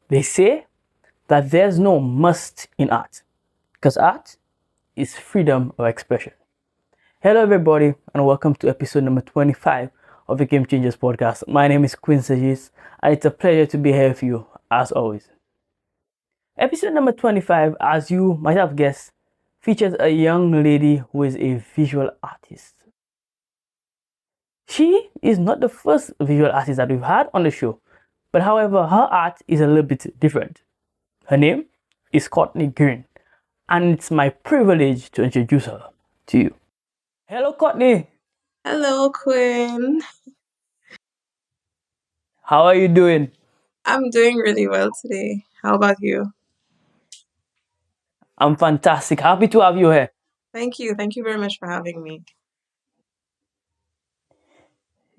They say that there's no must in art because art is freedom of expression. Hello, everybody, and welcome to episode number 25 of the Game Changers podcast. My name is Quinn Sagis, and it's a pleasure to be here with you as always. Episode number 25, as you might have guessed, features a young lady who is a visual artist. She is not the first visual artist that we've had on the show, but however, her art is a little bit different. Her name is Courtney Greene, and it's my privilege to introduce her to you. Hello, Courtney. Hello, Quinn. How are you doing? I'm doing really well today. How about you? I'm fantastic. Happy to have you here. Thank you. Thank you very much for having me.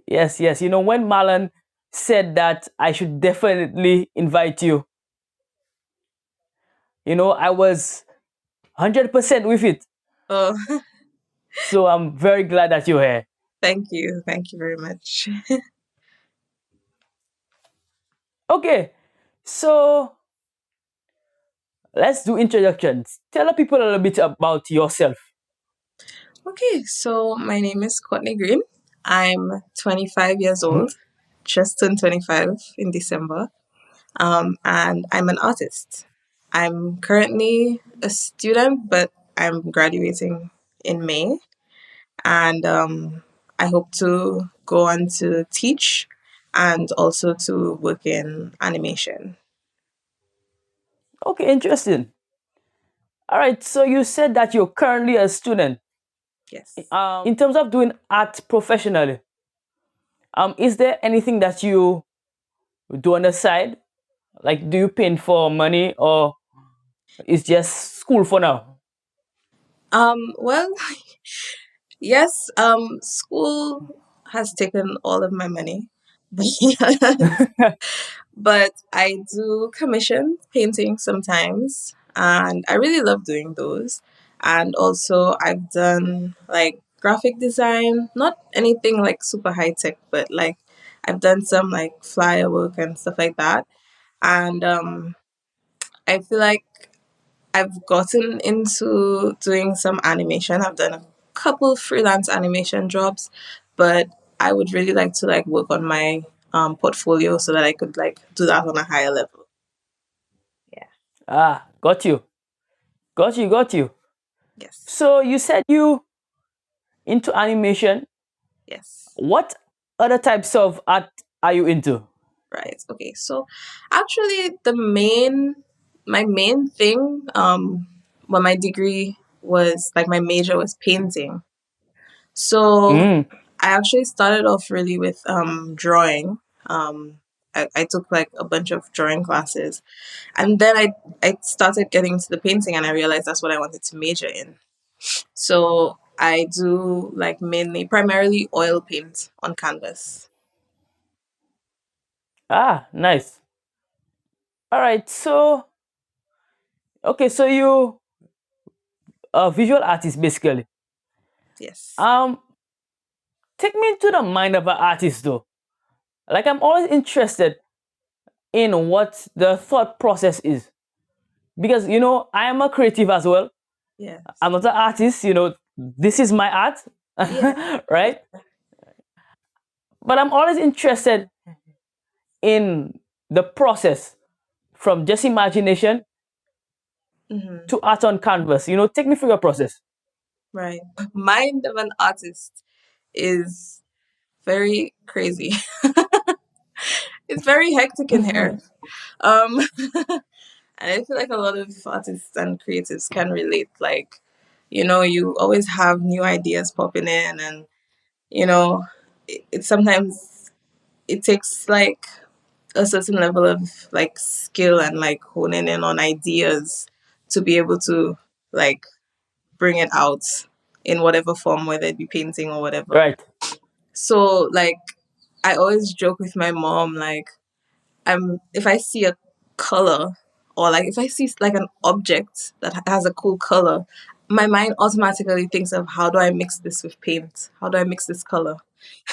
Yes, yes. When Marlon said that I should definitely invite you, I was 100% with it. Oh, So I'm very glad that you're here. thank you. Thank you very much. Okay, so let's do introductions. Tell the people a little bit about yourself. Okay, so my name is Courtney Greene. I'm 25 years Mhm. old, just turned 25 in December, and I'm an artist. I'm currently a student, but I'm graduating in May, and I hope to go on to teach and also to work in animation. Okay, interesting. All right, so you said that you're currently a student. Yes. In terms of doing art professionally, is there anything that you do on the side? Like, do you paint for money or it's just school for now? Well, yes, school has taken all of my money. But I do commission painting sometimes, and I really love doing those. And also, I've done like graphic design, not anything like super high tech, but like I've done some like flyer work and stuff like that. And I feel like I've gotten into doing some animation. I've done a couple freelance animation jobs, but I would really like to like work on my portfolio so that I could like do that on a higher level. Yeah. Got you. Got you. Yes. So you said you into animation. Yes. What other types of art are you into? Right. Okay. So actually my main thing when my degree was like my major was painting. So Mm. I actually started off really with drawing. I took like a bunch of drawing classes, and then I started getting into the painting, and I realized that's what I wanted to major in. So I do like mainly, primarily oil paint on canvas. Nice. All right. So okay, so you a visual artist basically. Yes. Um, take me to the mind of an artist though. Like I'm always interested in what the thought process is because I am a creative as well. I'm Yes. not an artist. This is my art, Yeah. right? But I'm always interested in the process from just imagination Hmm. to art on canvas. Take me through your process. Right. Mind of an artist is very crazy. It's very hectic in here. Um, and I feel like a lot of artists and creatives can relate. Like, you always have new ideas popping in, and you know, it sometimes it takes like a certain level of like skill and like honing in on ideas to be able to like bring it out in whatever form, whether it be painting or whatever. Right. So like I always joke with my mom like if I see a color or like if I see like an object that has a cool color, my mind automatically thinks of how do I mix this with paint? How do I mix this color?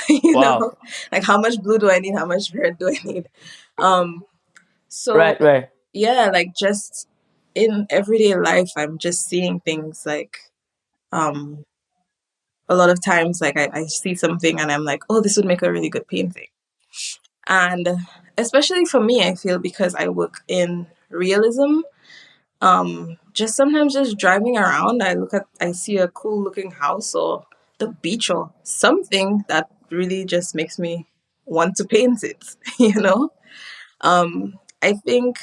you Wow. know, like how much blue do I need? How much red do I need? Um, So Right, right. yeah, like just in everyday life, I'm just seeing things like um a lot of times like I see something and I'm like, oh, this would make a really good painting. And especially for me, I feel because I work in realism, just sometimes just driving around, I see a cool looking house or the beach or something that really just makes me want to paint it, you know? I think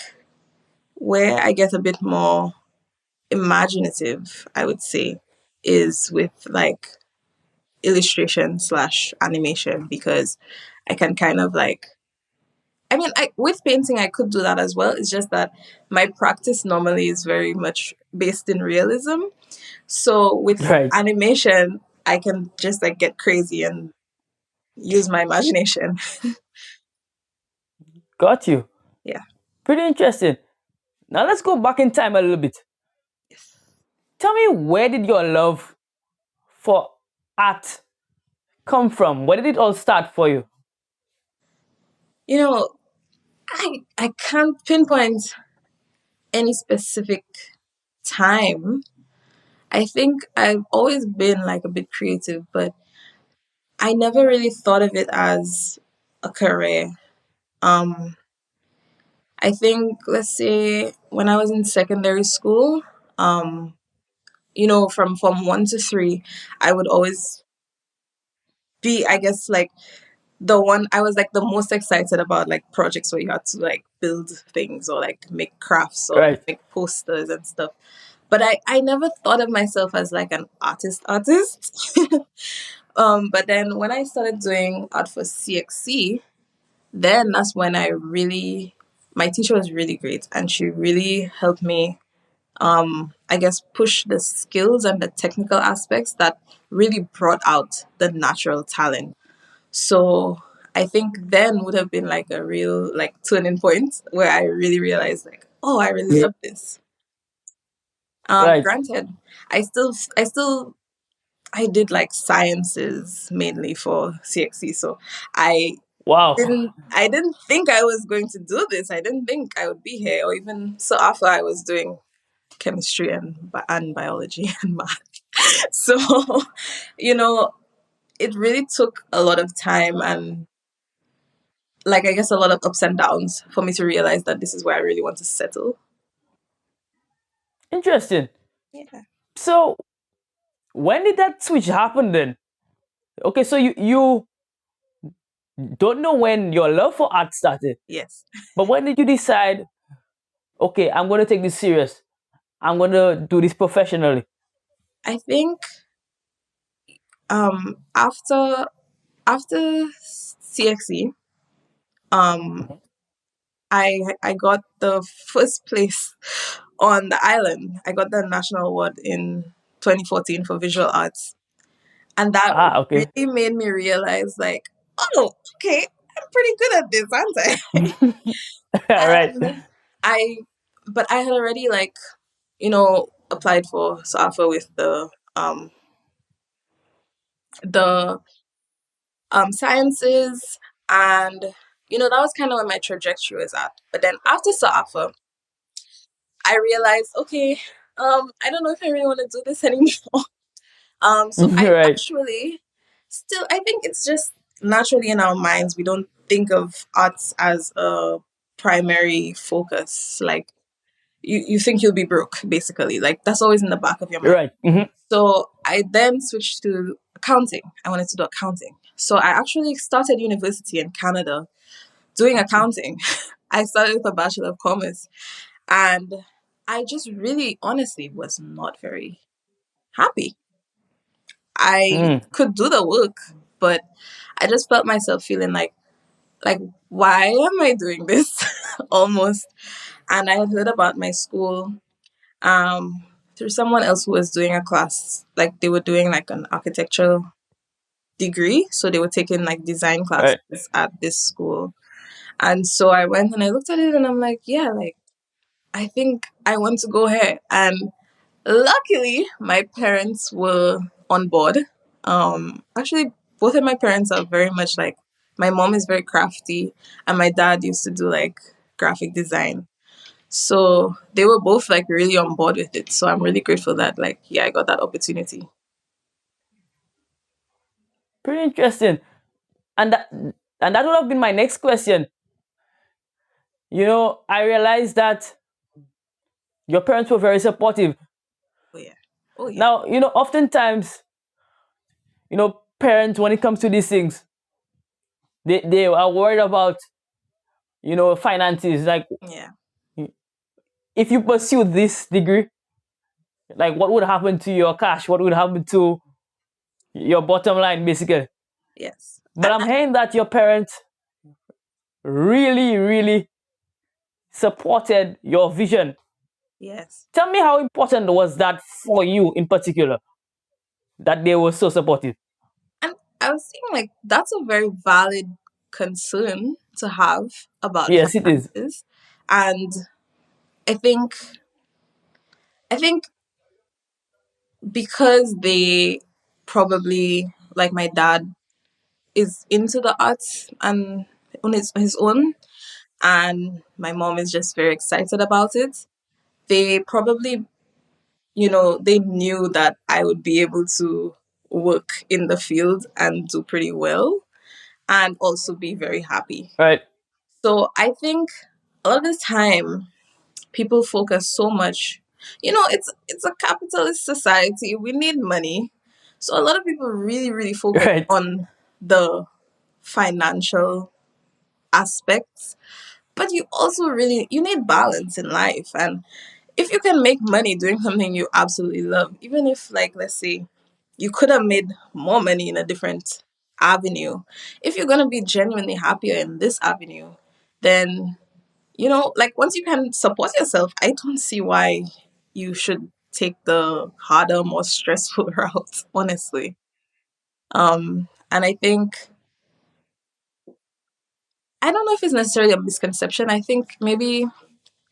where I get a bit more imaginative, I would say, is with like illustration slash animation because I can kind of like I mean I with painting I could do that as well. It's just that my practice normally is very much based in realism. So with Right. animation I can just like get crazy and use my imagination. Got you. Yeah. Pretty interesting. Now let's go back in time a little bit. Yes. Tell me, where did your love for art come from? Where did it all start for you? You know, I can't pinpoint any specific time. I think I've always been like a bit creative, but I never really thought of it as a career. Um, I think, let's say, when I was in secondary school, um, from Form 1 to 3, I would always be, I guess, like the one I was like the most excited about like projects where you had to like build things or like make crafts or like Right. make posters and stuff. But I never thought of myself as like an artist. But then when I started doing art for CXC, then that's when my teacher was really great and she really helped me, I guess, push the skills and the technical aspects that really brought out the natural talent. So I think then would have been like a real like turning point where I really realized like, oh, I really love this. Right. Granted, I still I did like sciences mainly for CXC, so I Wow. I didn't think I was going to do this. I didn't think I would be here, or even so after I was doing chemistry and biology and math. So, you know, it really took a lot of time and like I guess a lot of ups and downs for me to realize that this is where I really want to settle. Interesting. Yeah. So when did that switch happen then? Okay, so you don't know when your love for art started, Yes. but when did you decide, okay, I'm gonna take this serious. I'm gonna do this professionally. I think after CXE, um I got the first place on the island. I got the national award in 2014 for visual arts. And that Ah, okay. really made me realize like, oh, okay, I'm pretty good at this, aren't I? All right. And I but I had already like, applied for SAFA with the sciences and that was kind of where my trajectory was at. But then after SAFA, I realized, okay, I don't know if I really want to do this anymore. So I Right. actually still, I think it's just naturally in our minds, we don't think of arts as a primary focus. Like, you think you'll be broke, basically. Like, that's always in the back of your mind. Right. Mhm. So I then switched to accounting. I wanted to do accounting. So I actually started university in Canada doing accounting. I started with a Bachelor of Commerce. And I just really, honestly, was not very happy. I Mm. could do the work, but I just felt myself feeling like why am I doing this almost? And I had heard about my school through someone else who was doing a class, like they were doing like an architectural degree, so they were taking like design classes Right. at this school. And so I went and I looked at it and I'm like, yeah, like I think I want to go here. And luckily, my parents were on board. Actually, both of my parents are very much like my mom is very crafty, and my dad used to do like graphic design. So they were both like really on board with it. So I'm really grateful that like I got that opportunity. Pretty interesting. And that would have been my next question. I realized that your parents were very supportive. Oh yeah. Oh yeah. Now, oftentimes, parents, when it comes to these things, they are worried about, finances. Like, Yeah. if you pursue this degree, like, what would happen to your cash? What would happen to your bottom line, basically? Yes. But I'm hearing that your parents really, really supported your vision. Yes. Tell me, how important was that for you in particular, that they were so supportive? And I was thinking like that's a very valid concern to have about Yes, it is. finances. And I think I think because they probably like my dad is into the arts and on his own, and my mom is just very excited about it. They probably, they knew that I would be able to work in the field and do pretty well and also be very happy. Right, So I think a lot of the time people focus so much. It's a capitalist society. We need money. So a lot of people really, really focus right, on the financial aspects, but you also really you need balance in life. And if you can make money doing something you absolutely love, even if like let's say you could have made more money in a different avenue, if you're going to be genuinely happier in this avenue, then like once you can support yourself, I don't see why you should take the harder, more stressful route, honestly. And I think I don't know if it's necessarily a misconception. I think maybe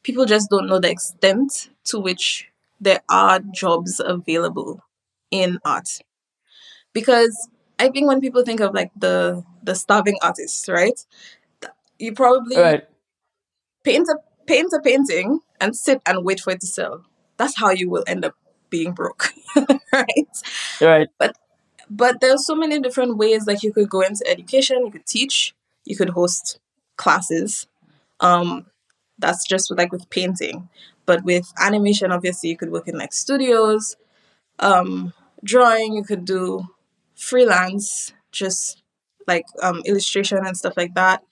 people just don't know the extent to which there are jobs available in art. Because I think when people think of like the starving artists, right? You probably right, paint a painting and sit and wait for it to sell. That's how you will end up being broke, right? right, But there's so many different ways. Like you could go into education, you could teach, you could host classes. Um, that's just like with painting. But with animation, obviously, you could work in like studios. Drawing, you could do freelance, just like illustration and stuff like that.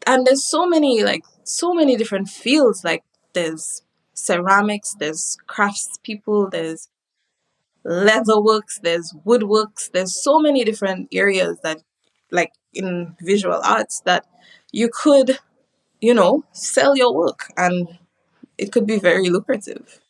And there's so many different fields. Like there's ceramics, there's crafts people, there's leatherworks, there's woodworks, there's so many different areas that like in visual arts that you could, sell your work and it could be very lucrative.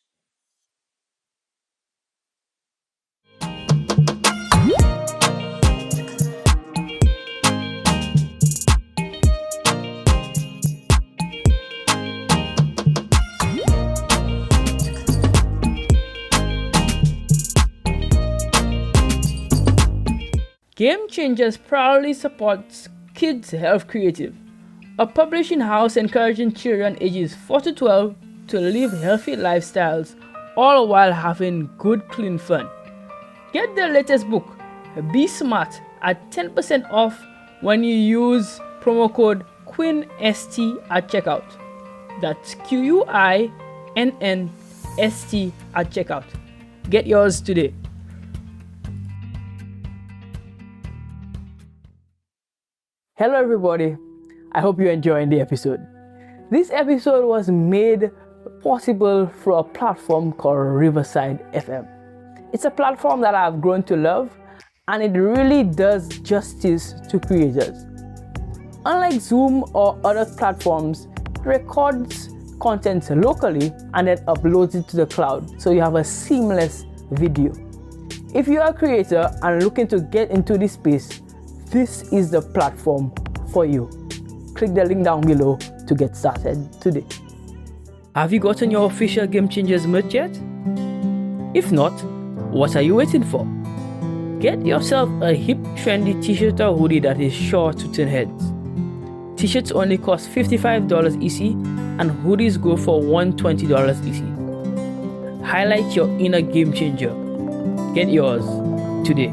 Game Changers proudly supports Kids Health Creative, a publishing house encouraging children ages 4 to 12 to live healthy lifestyles, all while having good, clean fun. Get their latest book, Be Smart, at 10% off when you use promo code QUINNST at checkout. That's QUINNST at checkout. Get yours today. Hello everybody, I hope you're enjoying the episode. This episode was made possible through a platform called Riverside FM. It's a platform that I've grown to love, and it really does justice to creators. Unlike Zoom or other platforms, it records content locally and then uploads it to the cloud, so you have a seamless video. If you are a creator and looking to get into this space, this is the platform for you. Click the link down below to get started today. Have you gotten your official Game Changers merch yet? If not, what are you waiting for? Get yourself a hip, trendy t-shirt or hoodie that is sure to turn heads. T-shirts only cost $55 EC, and hoodies go for $120 EC. Highlight your inner game changer. Get yours today.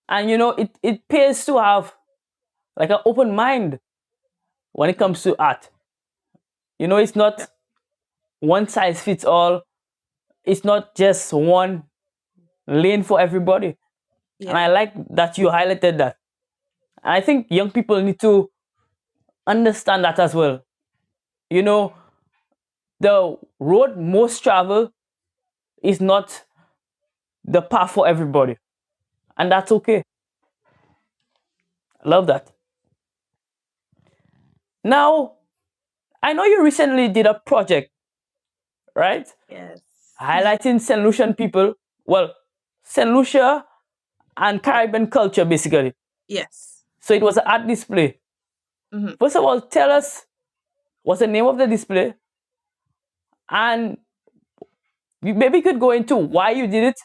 And it pays to have like an open mind when it comes to art. It's not one size fits all. It's not just one lane for everybody. And I Yeah. like that you highlighted that. And I think young people need to understand that as well. You know, the road most travel is not the path for everybody. And that's okay. I love that. Now, I know you recently did a project, right? Yes. Highlighting St. Lucian people. Well, St. Lucia and Caribbean culture, basically. Yes. So it was an art display. Hmm. First of all, tell us what's the name of the display, and maybe you could go into why you did it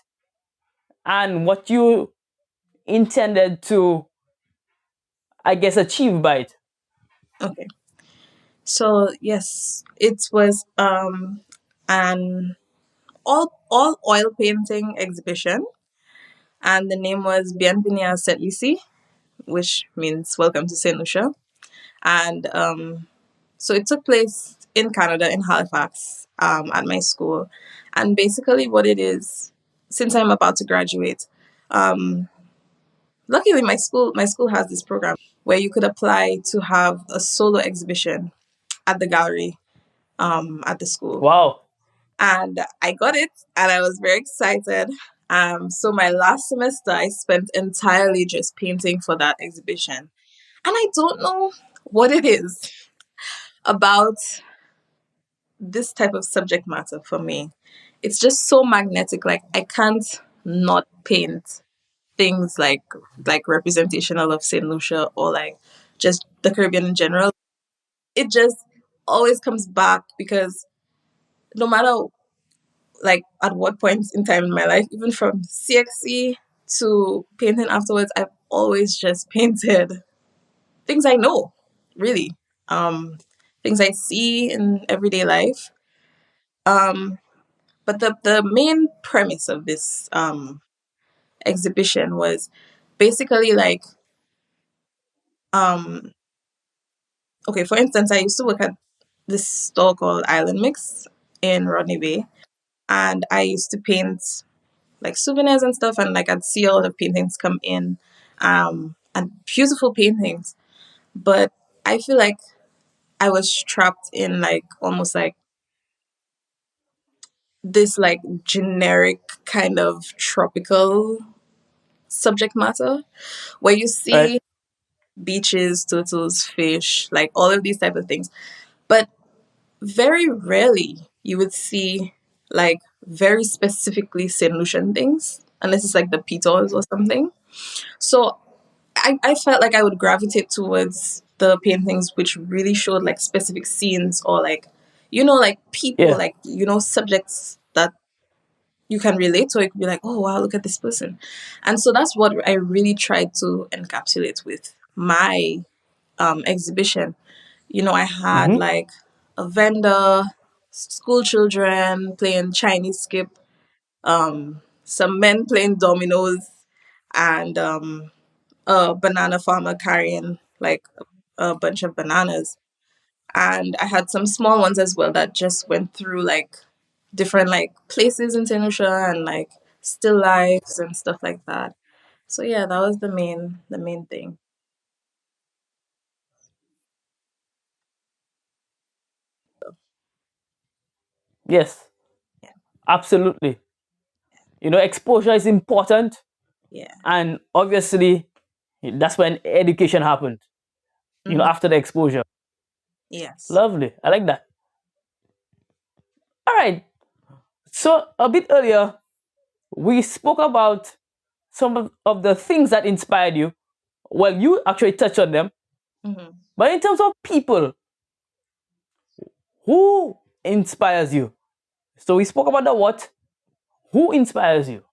and what you intended to, I guess, achieve by it. Okay. So yes, it was an all oil painting exhibition, and the name was Bienvenue à Saint Lucie, which means welcome to Saint Lucia. And so it took place in Canada, in Halifax, at my school. And basically, what it is, since I'm about to graduate, um, luckily my school has this program where you could apply to have a solo exhibition at the gallery at the school. Wow. And I got it, and I was very excited. So my last semester, I spent entirely just painting for that exhibition. And I don't know what it is about this type of subject matter for me. It's just so magnetic. Like I can't not paint things like representational of Saint Lucia or like just the Caribbean in general. It just always comes back because no matter like at what point in time in my life, even from CXC to painting afterwards, I've always just painted things I know, really. Um, Things I see in everyday life. Um, but the main premise of this exhibition was basically like um, okay, for instance, I used to work at this store called Island Mix in Rodney Bay, and I used to paint like souvenirs and stuff, and like I'd see a lot of paintings come in, and beautiful paintings. But I feel like I was trapped in like almost like this like generic kind of tropical subject matter where you Right? see beaches, turtles, fish, like all of these type of things. But very rarely you would see like very specifically St. Lucian things, unless it's like the pitos or something. So I felt like I would gravitate towards the paintings which really showed like specific scenes or like, like people, Yeah. like, subjects that you can relate to. It could be like, oh, wow, look at this person. And so that's what I really tried to encapsulate with my exhibition. I had Mm-hmm. like a vendor, school children playing Chinese skip, some men playing dominoes, and a banana farmer carrying like a bunch of bananas. And I had some small ones as well that just went through like different like places in St. Lucia and like still lives and stuff like that. So yeah, that was the main thing. Yes, Yeah. absolutely. Exposure is important, Yeah. and obviously, that's when education happens. Hmm. After the exposure. Yes. Lovely. I like that. All right. So a bit earlier, we spoke about some of the things that inspired you. Well, you actually touched on them. Mm-hmm. But in terms of people, who inspires you? So we spoke about the what. Who inspires you?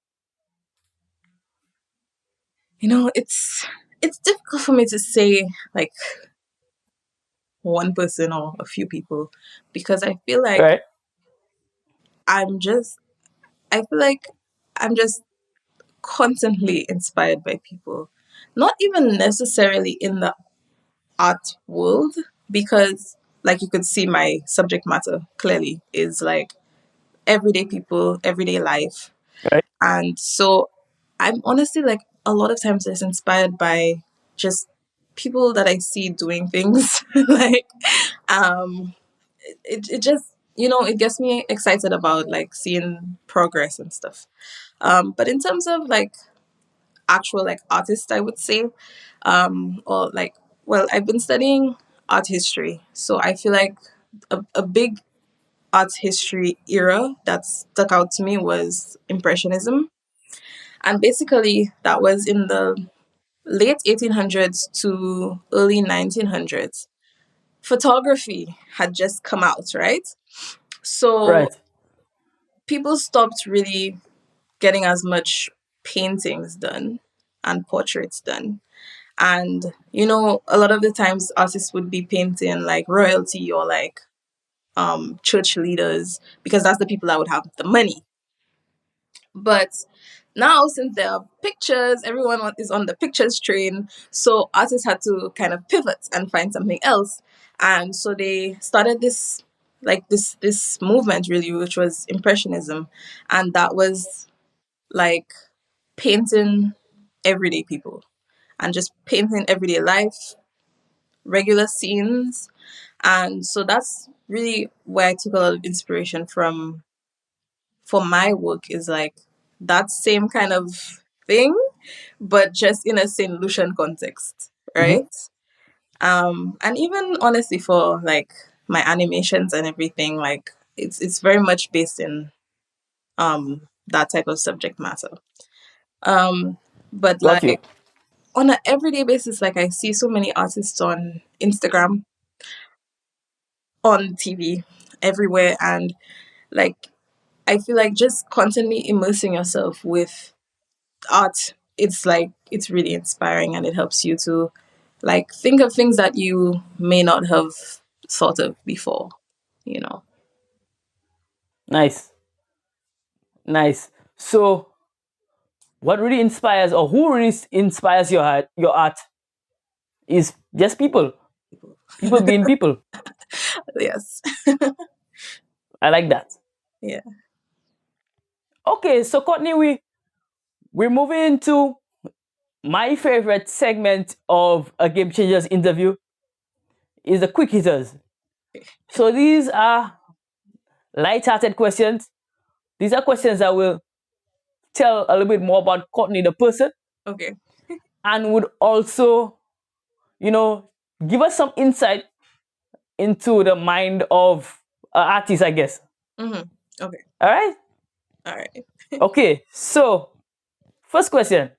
It's difficult for me to say like one person or a few people because Right? I'm just I feel like I'm just constantly inspired by people. Not even necessarily in the art world because like you could see my subject matter clearly is like everyday people, everyday life. Right? And so I'm honestly like a lot of times just inspired by just people that I see doing things. Like um it just it gets me excited about like seeing progress and stuff. But in terms of like actual like artists, I would say, or like, well, I've been studying art history, so I feel like a big art history era that stuck out to me was Impressionism. And basically, that was in the late 1800s to early 1900s. Photography had just come out, right? So Right. people stopped really getting as much paintings done and portraits done. And, a lot of the times artists would be painting like royalty or like church leaders because that's the people that would have the money. But now, since there are pictures, everyone is on the pictures train. So artists had to kind of pivot and find something else. And so they started this movement really, which was Impressionism. And that was like painting everyday people and just painting everyday life, regular scenes. And so that's really where I took a lot of inspiration from for my work is like that same kind of thing, but just in a St. Lucian context, Mm-hmm. right? And even honestly for like my animations and everything, like it's very much based in that type of subject matter. Um, but Got you. like on an everyday basis, like I see so many artists on Instagram, on TV, everywhere, and like I feel like just constantly immersing yourself with art, it's really inspiring and it helps you to like think of things that you may not have thought of before, you know. Nice. Nice. So what really inspires or who really inspires your art is just people. People. People being people. Yes. I like that. Yeah. Okay, so Courtney, we're moving into my favorite segment of a Game Changers interview is the quick hitters. So these are light-hearted questions. These are questions that will tell a little bit more about Courtney the person Okay. and would also, you know, give us some insight into the mind of an artist, I guess. Mm-hmm. Okay. All right? All right. Okay, so first question.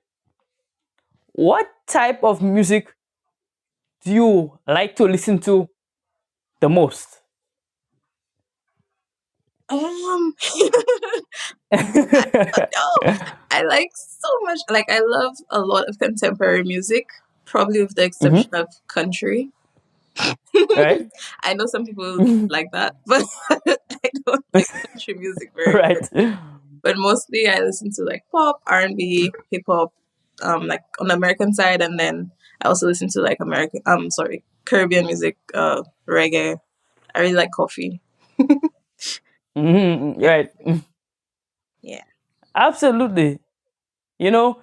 What type of music do you like to listen to the most? um no, I like so much, like I love a lot of contemporary music, probably with the Mm-hmm. exception of country. Right? I know some people like that, but I don't like country music very much. Right. But mostly I listen to like pop, R&B, hip hop, like on the American side, and then I also listen to like Caribbean music, reggae. I really like coffee. Mm-hmm. Yeah, Right. yeah. Absolutely. You know,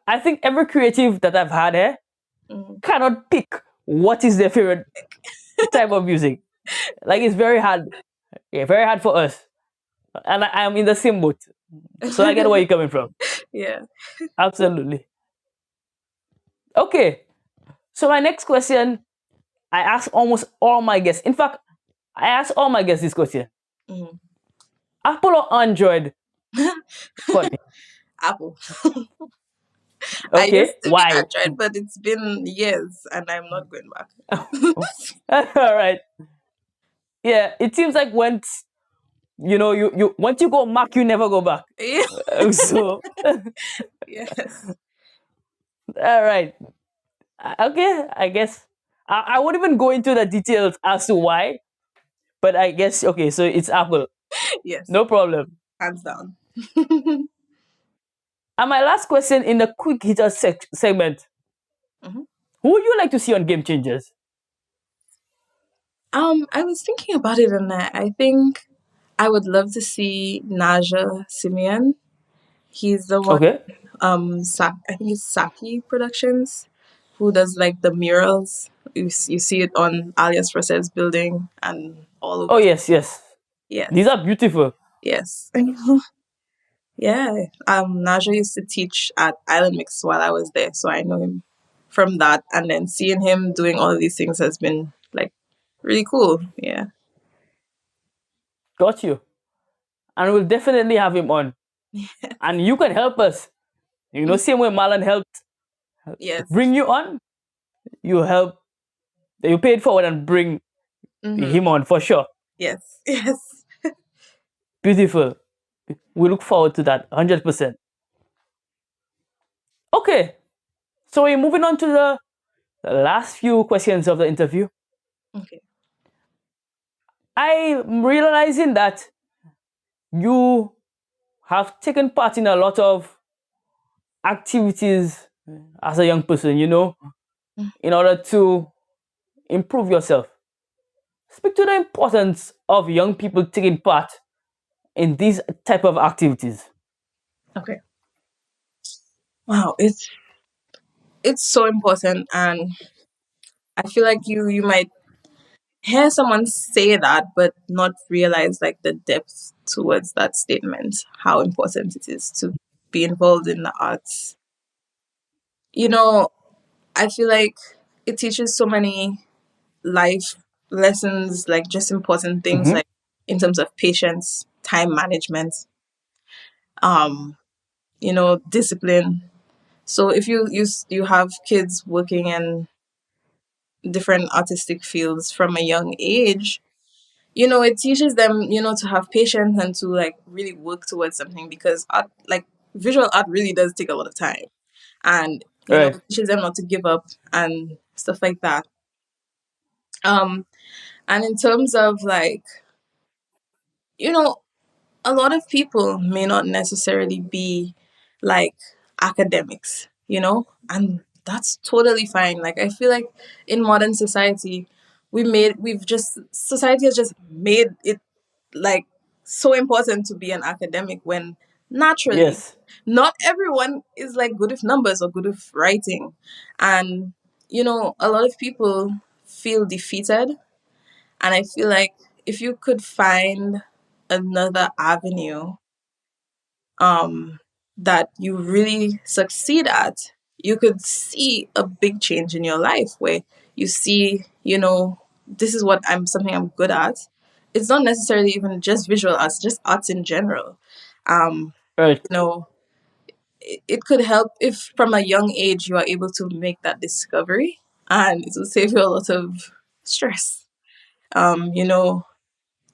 I think every creative that I've had here Mm. cannot pick what is their favorite type of music. Like it's very hard. Yeah, very hard for us. And I'm in the same boat. So I get where you're coming from. Yeah. Absolutely. Okay. So my next question, I ask almost all my guests. In fact, I ask all my guests this question. Mm. Apple or Android, Courtney? Apple. I Okay, used to be why? Android, but it's been years and I'm not going back. All right. Yeah, it seems like once you once you go Mac, you never go back. Yeah. So, all Yes. right. Okay, I guess I won't even go into the details as to why, but I guess okay. So it's Apple, Yes. no problem. Hands down. And my last question in the quick hitter segment: Mhm. who would you like to see on Game Changers? I was thinking about it and I think I would love to see Naja Simeon. He's the one, Okay. I think it's Saki Productions, who does like the murals. You see it on Alias Process building and all Oh over. yes, yes. These Yes, are beautiful. yes. Yeah. Naja used to teach at Island Mix while I was there, so I know him from that. And then seeing him doing all of these things has been like really cool. Yeah. Got you. And we'll definitely have him on. And you can help us. Same way Marlon helped Yes. bring you on, you help, you paid forward and bring Mm-hmm. him on for sure. Yes. Yes. Beautiful. We look forward to that 100%. Okay, so we're moving on to the last few questions of the interview. Okay. I'm realizing that you have taken part in a lot of activities as a young person, in order to improve yourself. Speak to the importance of young people taking part in these type of activities. Okay. Wow. It's so important, and I feel like you might hear someone say that, but not realize like the depth towards that statement. How important it is to be involved in the arts. You know, I feel like it teaches so many life lessons, like just important things, Mm-hmm. like in terms of patience, time management, um, discipline. So if you have kids working in different artistic fields from a young age, it teaches them, to have patience and to like really work towards something because art, like visual art, really does take a lot of time, and Right. it teaches them not to give up and stuff like that. Um, and in terms of like, you know, a lot of people may not necessarily be like academics, and that's totally fine. Like I feel like in modern society, society has just made it like so important to be an academic when naturally Yes. not everyone is like good with numbers or good with writing. And a lot of people feel defeated, and I feel like if you could find another avenue that you really succeed at, you could see a big change in your life where you see, this is what I'm good at. It's not necessarily even just visual arts, just arts in general. Um, Right. you know, it could help if from a young age you are able to make that discovery, and it will save you a lot of stress.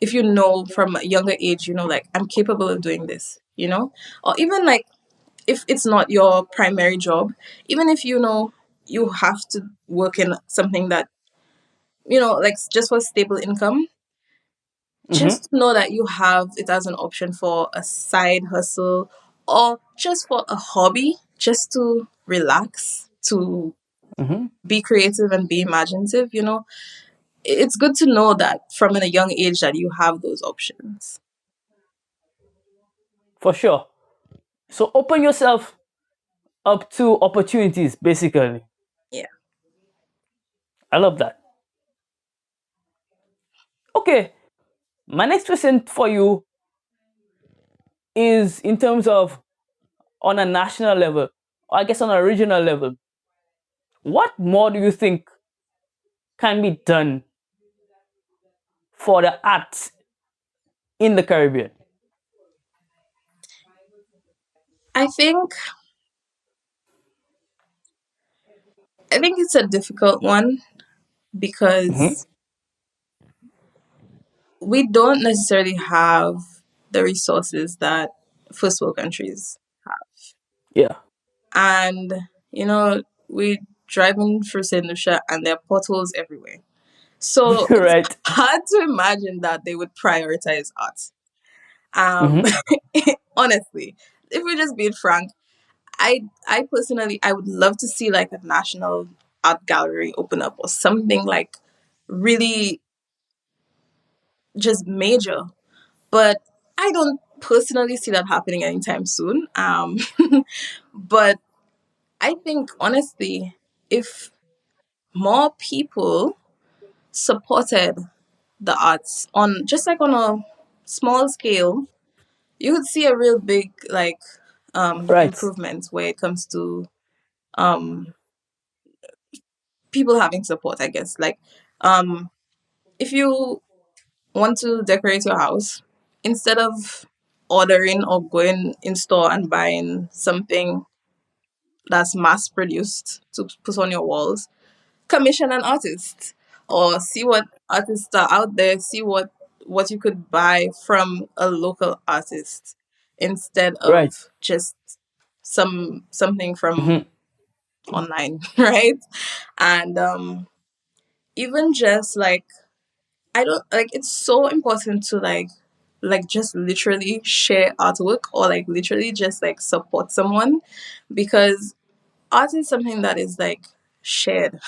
If you know from a younger age, like I'm capable of doing this, or even like if it's not your primary job, even if you have to work in something that, like just for stable income, Mm-hmm. just know that you have it as an option for a side hustle or just for a hobby, just to relax, to Mm-hmm. be creative and be imaginative. It's good to know that from a young age that you have those options. For sure. So open yourself up to opportunities, basically. Yeah. I love that. Okay. My next question for you is in terms of on a national level, or I guess on a regional level, what more do you think can be done for the arts in the Caribbean? I think I think it's a difficult one Mm-hmm. because we don't necessarily have the resources that first world countries. Yeah. And, we driving through St. Lucia and there are potholes everywhere. So it's Right. hard to imagine that they would prioritize art. Um, Mm-hmm. honestly, if we're just being frank, I personally I would love to see like a national art gallery open up or something like really just major. But I don't personally see that happening anytime soon. But I think honestly, if more people supported the arts on just like on a small scale, you would see a real big like Right. improvement where it comes to um people having support, I guess. Like if you want to decorate your house, instead of ordering or going in store and buying something that's mass produced to put on your walls, commission an artist or see what artists are out there, see what you could buy from a local artist instead of Right. just something from Mm-hmm. online, right? And even just like I don't like it's so important to like just literally share artwork or like literally just like support someone because art is something that is like shared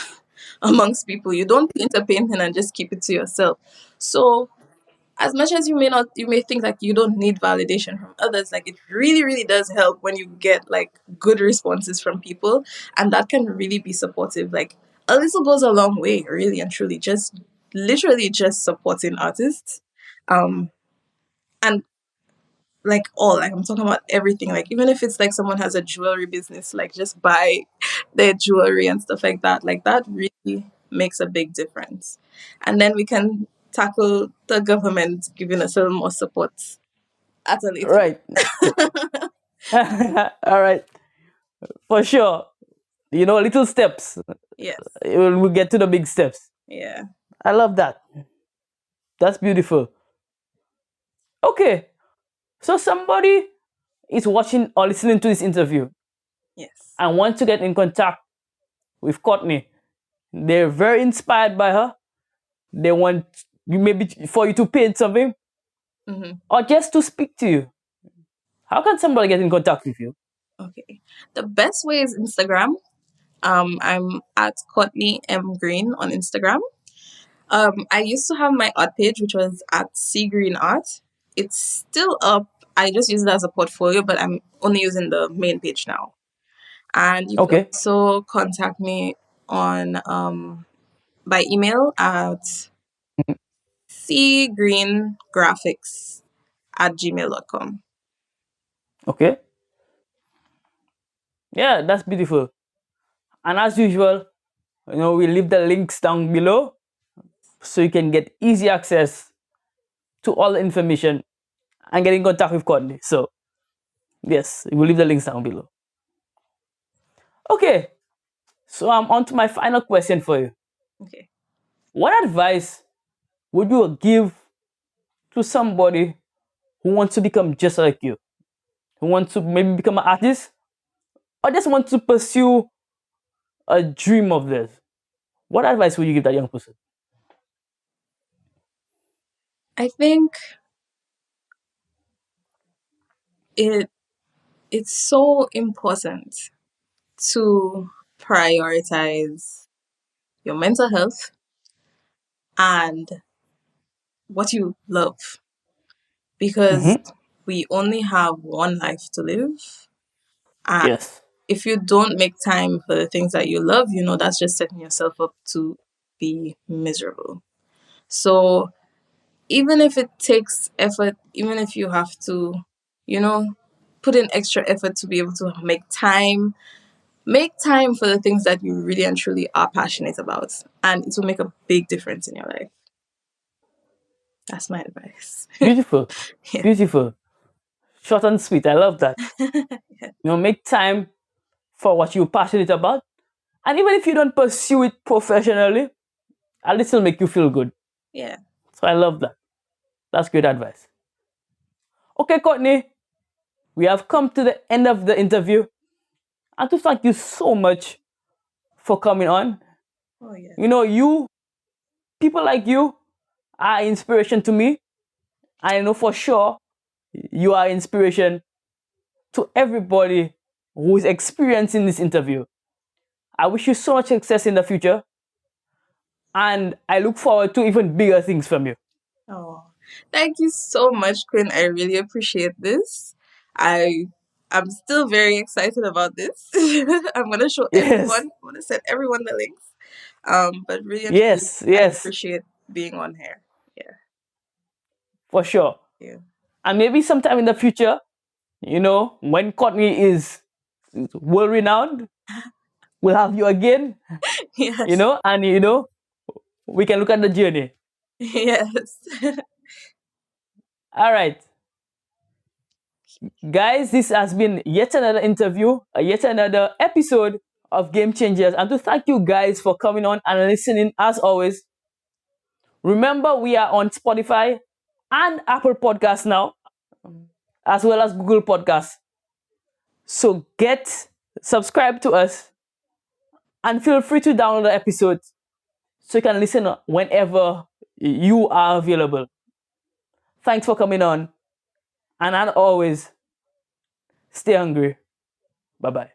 amongst people. You don't paint a painting and just keep it to yourself. So as much as you may think like you don't need validation from others, like it really, really does help when you get like good responses from people, and that can really be supportive. Like a little goes a long way, really and truly. Just literally just supporting artists, um, and like all like I'm talking about everything. Like even if it's like someone has a jewelry business, like just buy their jewelry and stuff like that. Like that really makes a big difference. And then we can tackle the government giving us a little more support at a later Right. date. All right. For sure. Little steps. Yes. We'll get to the big steps. Yeah. I love that. That's beautiful. Okay. So somebody is watching or listening to this interview Yes. and want to get in contact with Courtney. They're very inspired by her. They want you maybe for you to paint something Hmm. or just to speak to you. How can somebody get in contact with you? Okay. The best way is Instagram. I'm at Courtney M Green on Instagram. I used to have my art page, which was at Sea Green Art. It's still up. I just use it as a portfolio, but I'm only using the main page now. And you could Okay. also contact me on by email at seagreengraphics@gmail.com. Okay. Yeah, that's beautiful. And as usual, we leave the links down below so you can get easy access to all the information and get in contact with Courtney. So, yes, we'll leave the links down below. Okay, so I'm on to my final question for you. Okay. What advice would you give to somebody who wants to become just like you? Who wants to maybe become an artist or just want to pursue a dream of theirs? What advice would you give that young person? I think it it's so important to prioritize your mental health and what you love because Mm-hmm. we only have one life to live. And Yes. if you don't make time for the things that you love, that's just setting yourself up to be miserable. So even if it takes effort, even if you have to, you know, put in extra effort to be able to make time for the things that you really and truly are passionate about. And it will make a big difference in your life. That's my advice. Beautiful. Yeah. Beautiful. Short and sweet. I love that. Yeah. Make time for what you're passionate about. And even if you don't pursue it professionally, at least it'll make you feel good. Yeah. So I love that. That's great advice. Okay, Courtney, we have come to the end of the interview. And to thank you so much for coming on. Oh yeah. People like you are inspiration to me. I know for sure you are inspiration to everybody who is experiencing this interview. I wish you so much success in the future. And I look forward to even bigger things from you. Oh, thank you so much, Quinn. I really appreciate this. I I'm still very excited about this. I'm gonna show everyone. Yes, I'm gonna send everyone the links. But really and truly, yes, I yes, appreciate being on here. Yeah. for sure. Yeah. And maybe sometime in the future, when Courtney is world renowned, we'll have you again, Yes. and we can look at the journey. Yes. All right, guys, this has been yet another interview, yet another episode of Game Changers. And to thank you guys for coming on and listening as always. Remember, we are on Spotify and Apple Podcasts now, as well as Google Podcasts. So subscribe to us and feel free to download the episodes so you can listen whenever you are available. Thanks for coming on. And as always, stay hungry. Bye bye.